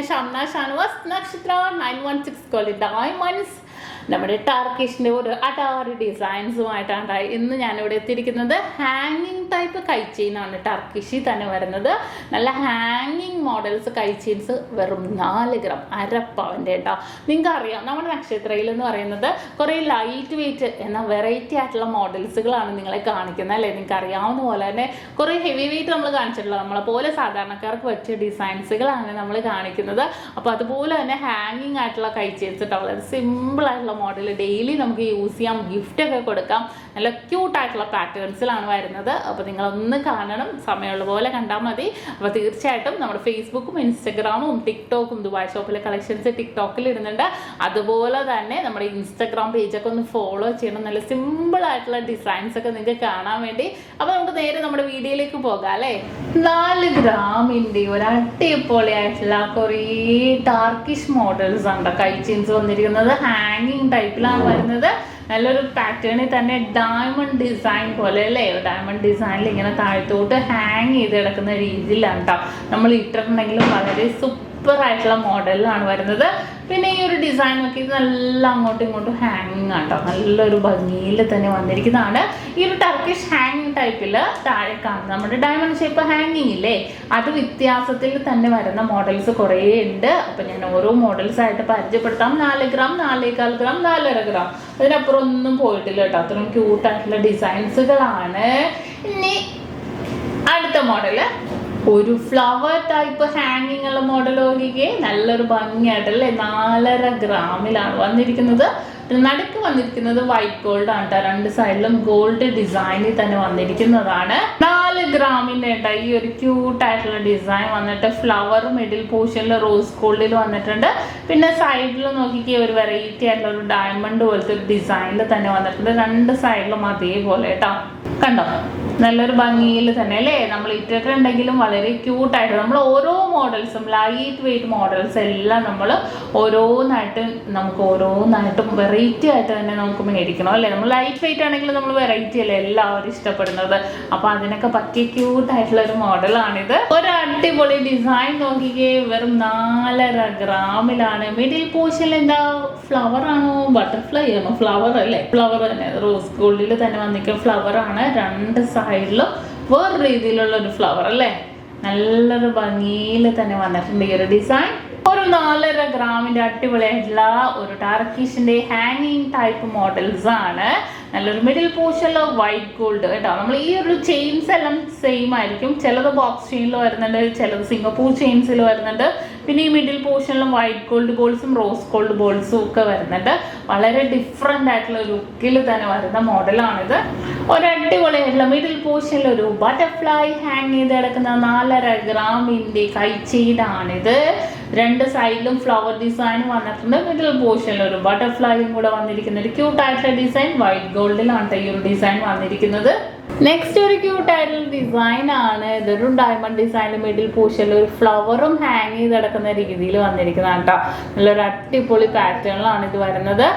SHAMNA Nakshathra 916 called diamonds. നമ്മുടെ ടർക്കിഷിൻ്റെ ഒരു അടാറ് ഡിസൈൻസുമായിട്ടാണ് ഇന്ന് ഞാനിവിടെ എത്തിയിരിക്കുന്നത്. ഹാങ്ങിങ് ടൈപ്പ് കൈച്ചെയിനാണ് ടർക്കിഷിൽ തന്നെ വരുന്നത്. നല്ല ഹാങ്ങിങ് മോഡൽസ് കൈച്ചെയിൻസ് വെറും 4 ഗ്രാം അരപ്പവൻ്റെ കേട്ടോ. നിങ്ങൾക്ക് അറിയാം നമ്മുടെ നക്ഷത്രയിൽ എന്ന് പറയുന്നത് കുറേ ലൈറ്റ് വെയിറ്റ് എന്ന വെറൈറ്റി ആയിട്ടുള്ള മോഡൽസുകളാണ് നിങ്ങളെ കാണിക്കുന്നത് അല്ലേ. നിങ്ങൾക്ക് അറിയാവുന്ന പോലെ തന്നെ കുറേ ഹെവി വെയിറ്റ് നമ്മൾ കാണിച്ചിട്ടുള്ളത് നമ്മളെ പോലെ സാധാരണക്കാർക്ക് പറ്റിയ ഡിസൈൻസുകളാണ് നമ്മൾ കാണിക്കുന്നത്. അപ്പോൾ അതുപോലെ തന്നെ ഹാങ്ങിങ് ആയിട്ടുള്ള കൈച്ചെയിൻസ് കേട്ടോ. വളരെ സിമ്പിൾ ആയിട്ടുള്ള മോഡൽ ഡെയിലി നമുക്ക് യൂസ് ചെയ്യാം, ഗിഫ്റ്റ് ഒക്കെ കൊടുക്കാം. നല്ല ക്യൂട്ടായിട്ടുള്ള പാറ്റേൺസിലാണ് വരുന്നത്. അപ്പോൾ നിങ്ങളൊന്ന് കാണണം, സമയമുള്ള പോലെ കണ്ടാൽ മതി. അപ്പോൾ തീർച്ചയായിട്ടും നമ്മുടെ ഫേസ്ബുക്കും ഇൻസ്റ്റഗ്രാമും ടിക്ടോക്കും ദുബായ് ഷോപ്പിലെ കളക്ഷൻസ് ടിക്ടോക്കിൽ ഇടുന്നുണ്ട്. അതുപോലെ തന്നെ നമ്മുടെ ഇൻസ്റ്റഗ്രാം പേജൊക്കെ ഒന്ന് ഫോളോ ചെയ്യണം. നല്ല സിമ്പിൾ ആയിട്ടുള്ള ഡിസൈൻസ് ഒക്കെ നിങ്ങൾക്ക് കാണാൻ വേണ്ടി. അപ്പോൾ നമുക്ക് നേരെ നമ്മുടെ വീഡിയോയിലേക്ക് പോകാം അല്ലേ. 4 ഗ്രാമിൻ്റെ ഒരു അടിപൊളിയായിട്ടുള്ള കുറേ ടർക്കിഷ് മോഡൽസ് ഉണ്ട് കൈച്ചെയിൻസ് വന്നിരിക്കുന്നത്. ഹാങ്ങിങ് ടൈപ്പിലാണ് വരുന്നത്. നല്ലൊരു പാറ്റേണിൽ തന്നെ ഡയമണ്ട് ഡിസൈൻ പോലെ അല്ലേ. ഡയമണ്ട് ഡിസൈനിൽ ഇങ്ങനെ താഴത്തോട്ട് ഹാങ് ചെയ്ത് കിടക്കുന്ന രീതിയിലാണ് കേട്ടോ നമ്മൾ ഇട്ടിട്ടുണ്ടെങ്കിലും വളരെ സൂപ്പർ ആയിട്ടുള്ള മോഡലിലാണ് വരുന്നത്. പിന്നെ ഈ ഒരു ഡിസൈൻ നോക്കി നല്ല അങ്ങോട്ടും ഇങ്ങോട്ടും ഹാങ്ങിങ് ആട്ടോ, നല്ലൊരു ഭംഗിയിൽ തന്നെ വന്നിരിക്കുന്നതാണ്. ഈ ഒരു ടർക്കിഷ് ഹാങ്ങിങ് ടൈപ്പിൽ താഴെ കാണുന്ന നമ്മുടെ ഡയമണ്ട് ഷേപ്പ് ഹാങ്ങിങ് ഇല്ലേ, അത് വ്യത്യാസത്തിൽ തന്നെ വരുന്ന മോഡൽസ് കുറേ ഉണ്ട്. അപ്പം ഞാൻ ഓരോ മോഡൽസ് ആയിട്ട് പരിചയപ്പെടുത്താം. 4 ഗ്രാം, 4.25 ഗ്രാം, 4.5 ഗ്രാം, അതിനപ്പുറം ഒന്നും പോയിട്ടില്ല കേട്ടോ. അത്രയും ക്യൂട്ടായിട്ടുള്ള ഡിസൈൻസുകളാണ്. ഇനി അടുത്ത മോഡല് ഒരു ഫ്ലവർ ടൈപ്പ് ഹാങ്ങിങ് ഉള്ള മോഡൽ നോക്കിക്കേ. നല്ലൊരു ഭംഗിയായിട്ടല്ലേ. 4.5 ഗ്രാമിലാണ് വന്നിരിക്കുന്നത്. നടുക്ക് വന്നിരിക്കുന്നത് വൈറ്റ് ഗോൾഡ് ആണ് കേട്ടോ. 2 സൈഡിലും ഗോൾഡ് ഡിസൈനിൽ തന്നെ വന്നിരിക്കുന്നതാണ്. 4 ഗ്രാമിൻ്റെ കേട്ടോ ഈ ഒരു ക്യൂട്ടായിട്ടുള്ള ഡിസൈൻ വന്നിട്ട് ഫ്ലവർ മിഡിൽ പോർഷനിൽ റോസ് ഗോൾഡിൽ വന്നിട്ടുണ്ട്. പിന്നെ സൈഡിൽ നോക്കിക്കേ ഒരു വെറൈറ്റി ആയിട്ടുള്ള ഒരു ഡയമണ്ട് പോലത്തെ ഒരു ഡിസൈനിൽ തന്നെ വന്നിട്ടുണ്ട്. 2 സൈഡിലും അതേപോലെ കേട്ടോ. കണ്ടോ, നല്ലൊരു ഭംഗിയിൽ തന്നെ അല്ലേ. നമ്മൾ ഇട്ടിട്ടുണ്ടെങ്കിലും വളരെ ക്യൂട്ടായിട്ട് നമ്മൾ ഓരോ മോഡൽസും ലൈറ്റ് വെയിറ്റ് മോഡൽസ് എല്ലാം നമ്മൾ ഓരോന്നായിട്ടും വെറൈറ്റി ആയിട്ട് തന്നെ നമുക്ക് മേടിക്കണം അല്ലേ. നമ്മൾ ലൈറ്റ് വെയിറ്റ് ആണെങ്കിലും നമ്മൾ വെറൈറ്റി അല്ലേ എല്ലാവരും ഇഷ്ടപ്പെടുന്നത്. അപ്പോൾ അതിനൊക്കെ പറ്റിയ ക്യൂട്ടായിട്ടുള്ള ഒരു മോഡലാണിത്. ഒരു അടിപൊളി ഡിസൈൻ നോക്കിക്കേ. വെറും 4.5 ഗ്രാമിലാണ്. മിഡിൽ പോർഷനിൽ എന്താ ഫ്ലവർ ആണോ ബട്ടർഫ്ലൈ ആണോ? ഫ്ലവർ അല്ലേ, ഫ്ലവർ തന്നെ. റോസ് ഗോൾഡിൽ തന്നെ വന്നിരിക്കുന്ന ഫ്ലവർ ആണ്. 2 സൈഡിലും വേറെ രീതിയിലുള്ള ഒരു ഫ്ലവർ അല്ലേ. നല്ലൊരു ഭംഗിയിൽ തന്നെ വന്നിട്ടുണ്ട് ഈ ഒരു ഡിസൈൻ. ഒരു 4.5 ഗ്രാമിൻ്റെ അടിപൊളിയായിട്ടുള്ള ഒരു ടർക്കിഷിൻ്റെ ഹാങ്ങിങ് ടൈപ്പ് മോഡൽസ് ആണ്. നല്ലൊരു മിഡിൽ പോർഷനിൽ വൈറ്റ് ഗോൾഡ് കേട്ടോ. നമ്മൾ ഈ ഒരു ചെയിൻസ് എല്ലാം സെയിം ആയിരിക്കും. ചിലത് ബോക്സ് ചെയിനിൽ വരുന്നുണ്ട്, ചിലത് സിംഗപ്പൂർ ചെയിൻസിൽ വരുന്നുണ്ട്. പിന്നെ ഈ മിഡിൽ പോർഷനിലും വൈറ്റ് ഗോൾഡ് ബോൾസും റോസ് ഗോൾഡ് ബോൾസും ഒക്കെ വരുന്നുണ്ട്. വളരെ ഡിഫറെൻ്റ് ആയിട്ടുള്ള ലുക്കിൽ തന്നെ വരുന്ന മോഡലാണിത്. ഒരു അടിപൊളിയായിട്ടുള്ള മിഡിൽ പോർഷനിൽ ഒരു ബട്ടർഫ്ലൈ ഹാങ് ചെയ്ത് കിടക്കുന്ന 4.5 ഗ്രാമിൻ്റെ കൈച്ചെയിനാണിത്. 2 സൈഡിലും ഫ്ലവർ ഡിസൈൻ വന്നിട്ടുണ്ട്. മിഡിൽ പോർഷനിൽ ഒരു ബട്ടർഫ്ലൈയും കൂടെ വന്നിരിക്കുന്ന ഒരു ക്യൂട്ടായിട്ടുള്ള ഡിസൈൻ. വൈറ്റ് ഗോൾഡിലാണ് ഈ ഒരു ഡിസൈൻ വന്നിരിക്കുന്നത്. നെക്സ്റ്റ് ഒരു ക്യൂട്ടായിട്ടുള്ള ഡിസൈൻ ആണ്. ഇതൊരു ഡയമണ്ട് ഡിസൈൻ മിഡിൽ പോർഷനിൽ ഒരു ഫ്ലവറും ഹാങ് ചെയ്ത് കിടക്കുന്ന രീതിയിൽ വന്നിരിക്കുന്നതാണ് കേട്ടോ. നല്ലൊരു അടിപൊളി പാറ്റേണിലാണ് ഇത് വരുന്നത്.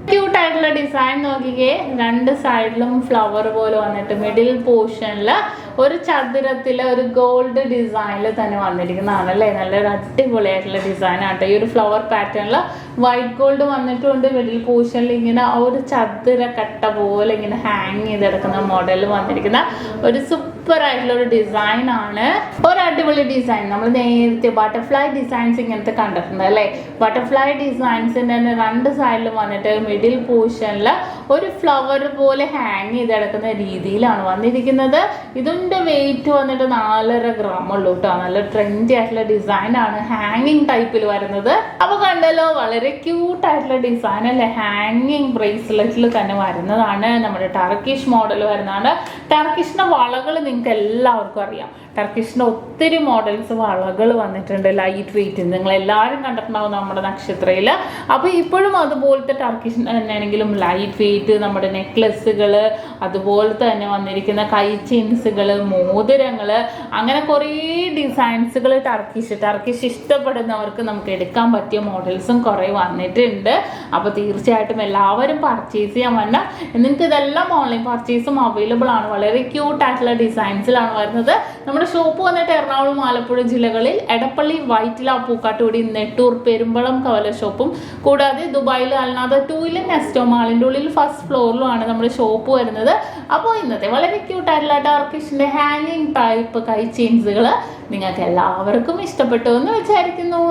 ക്യൂട്ടായിട്ടുള്ള ഡിസൈൻ നോക്കിക്കേ. 2 സൈഡിലും ഫ്ലവർ പോലെ വന്നിട്ട് മിഡിൽ പോർഷനിൽ ഒരു ചതുരത്തിൽ ഒരു ഗോൾഡ് ഡിസൈനിൽ തന്നെ വന്നിരിക്കുന്നതാണ് അല്ലേ. നല്ലൊരു അടിപൊളിയായിട്ടുള്ള ഡിസൈൻ ആട്ടോ. ഈ ഒരു ഫ്ലവർ പാറ്റേണിൽ വൈറ്റ് ഗോൾഡ് വന്നിട്ടുണ്ട്. മിഡിൽ പോർഷനിൽ ഇങ്ങനെ ഒരു ചതുര കട്ട പോലെ ഇങ്ങനെ ഹാങ് ചെയ്തെടുക്കുന്ന മോഡലിൽ വന്നിരിക്കുന്ന ഒരു സൂപ്പർ ആയിട്ടുള്ള ഒരു ഡിസൈൻ ആണ്. ഒരു അടിപൊളി ഡിസൈൻ. നമ്മൾ നേരത്തെ ബട്ടർഫ്ലൈ ഡിസൈൻസ് ഇങ്ങനത്തെ കണ്ടിട്ടുണ്ട് അല്ലേ. ബട്ടർഫ്ലൈ ഡിസൈൻസിൻ്റെ തന്നെ 2 സൈഡിലും വന്നിട്ട് മിഡിൽ പോർഷനിൽ ഒരു ഫ്ലവർ പോലെ ഹാങ് ചെയ്തെടുക്കുന്ന രീതിയിലാണ് വന്നിരിക്കുന്നത്. ഇതിൻ്റെ വെയിറ്റ് വന്നിട്ട് 4.5 ഗ്രാം ഉള്ളൂ കേട്ടോ. നല്ല ട്രെൻഡി ആയിട്ടുള്ള ഡിസൈൻ ആണ് ഹാങ്ങിങ് ടൈപ്പിൽ വരുന്നത്. അപ്പോൾ കണ്ടല്ലോ, വളരെ ക്യൂട്ടായിട്ടുള്ള ഡിസൈൻ അല്ലേ. ഹാങ്ങിങ് ബ്രേസ്ലെറ്റിൽ തന്നെ വരുന്നതാണ്. നമ്മുടെ ടർക്കിഷ് മോഡൽ വരുന്നതാണ്. ടർക്കിഷിൻ്റെ വളകൾ നിങ്ങൾക്ക് എല്ലാവർക്കും അറിയാം. ടർക്കിഷിൻ്റെ ഒത്തിരി മോഡൽസ് വളകൾ വന്നിട്ടുണ്ട് ലൈറ്റ് വെയിറ്റ്. നിങ്ങൾ എല്ലാവരും കണ്ടിട്ടുണ്ടാവും നമ്മുടെ നക്ഷത്രയിൽ. അപ്പോൾ ഇപ്പോഴും അതുപോലത്തെ ടർക്കിഷ് തന്നെയാണെങ്കിലും ലൈറ്റ് വെയിറ്റ് നമ്മുടെ നെക്ലസ്സുകൾ, അതുപോലെ തന്നെ വന്നിരിക്കുന്ന കൈ ചെയിൻസുകൾ, മോതിരങ്ങൾ, അങ്ങനെ കുറേ ഡിസൈൻസുകൾ ടർക്കിഷ് ഇഷ്ടപ്പെടുന്നവർക്ക് നമുക്ക് എടുക്കാൻ പറ്റിയ മോഡൽസും കുറേ വന്നിട്ടുണ്ട്. അപ്പോൾ തീർച്ചയായിട്ടും എല്ലാവരും പർച്ചേസ് ചെയ്യാൻ വന്ന. നിങ്ങൾക്ക് ഇതെല്ലാം ഓൺലൈൻ പർച്ചേസും അവൈലബിൾ ആണ്. വളരെ ക്യൂട്ടായിട്ടുള്ള ഡിസൈൻസിലാണ് വരുന്നത്. നമ്മുടെ നമ്മുടെ ഷോപ്പ് വന്നിട്ട് എറണാകുളം ആലപ്പുഴ ജില്ലകളിൽ എടപ്പള്ളി വൈറ്റില പൂക്കാട്ടുപടി നെട്ടൂർ പെരുമ്പളം കവല ഷോപ്പും കൂടാതെ ദുബായിൽ അൽനാദ 2-ലും നെസ്റ്റോ മാളിൻ്റെ ഉള്ളിൽ ഫസ്റ്റ് ഫ്ലോറിലുമാണ് നമ്മുടെ ഷോപ്പ് വരുന്നത്. അപ്പോൾ ഇന്നത്തെ വളരെ ക്യൂട്ടായിട്ടുള്ള ടർക്കിഷിൻ്റെ ഹാങ്ങിങ് ടൈപ്പ് കൈ ചെയിൻസുകൾ നിങ്ങൾക്ക് എല്ലാവർക്കും ഇഷ്ടപ്പെട്ടു എന്ന് വിചാരിക്കുന്നു.